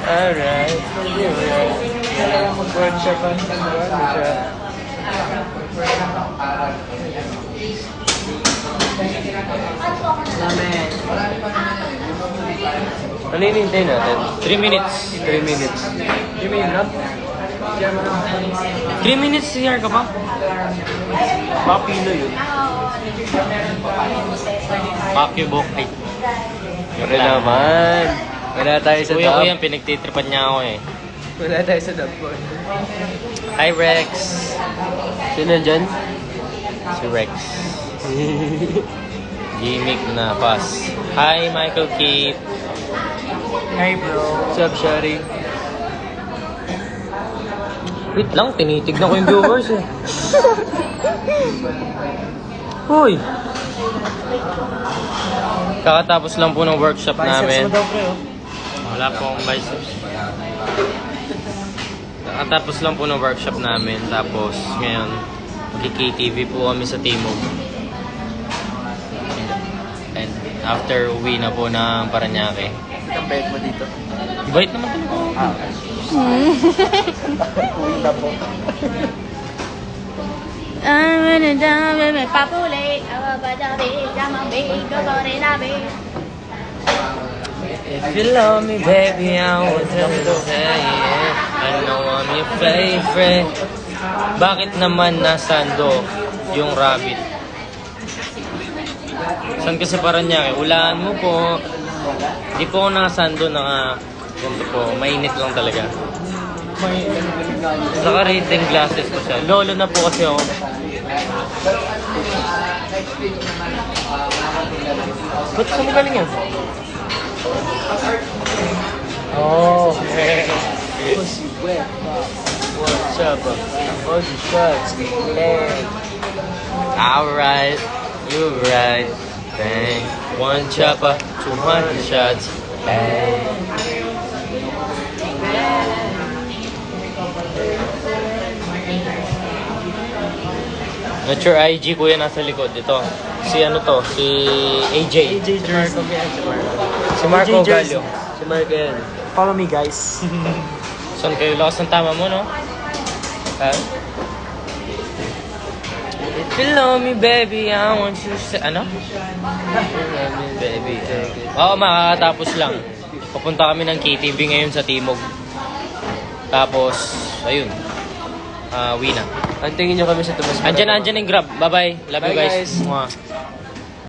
Alright. Mag-workshop ang siya. Ano hinihintay natin? 3 minutes. 3 minutes. 3 minutes? 3 minutes CR ka pa? Papilo yun. Pakibok. Ay. Ano naman? Wala tayo sa Kuya ko dub. yan, pinagtitripan niya ako eh. Wala tayo sa dub boy. Hi Rex. Sino dyan? Si Rex. Gimmick na pass. Hi Michael Keith. Hi bro. What's up, Shari? Wait lang, tinitignan ko yung viewers eh. Hoy! Kakatapos lang po ng workshop namin. Wala pong biceps. Kakatapos lang po ng workshop namin. Tapos ngayon, magki-KTV po kami sa Timog. And after uwi na po ng Paranaque. Ang bait mo dito. Bait naman talaga. Punta po. If you love me, baby, I want to say it. I know I'm your favorite. Bakit naman nasando yung rabbit? Saan ka sa Paranaque? Ulaan mo po. Di po ako nakasando na ganito po. Mainit lang talaga. Naka-reading glasses ko siya. Lolo na po kasi ako. Ba't saan mo galing yan? Oh, pussy wet. What's up? All the shots, man. Alright, you're right. Bang. 1 chopper, 200 shots. Bang. Not your IG, kuya, nasa likod. Ito. Si ano to? Si AJ. AJ Jersey. Si Marco AJ Jersey. Gallo. Si Marco yan. Follow me, guys. Saan kayo? Lakas ng tama mo, no? Ha? If you love me, baby, I want you to say... Ano? If you love me, baby. Oo, makakatapos lang. Pupunta kami ng KTV ngayon sa Timog. Tapos, ayun. Uwi na. Antingin nyo kami sa Tomas. Andyan yung Grab. Bye-bye. Love you Bye, guys. guys. Mwah.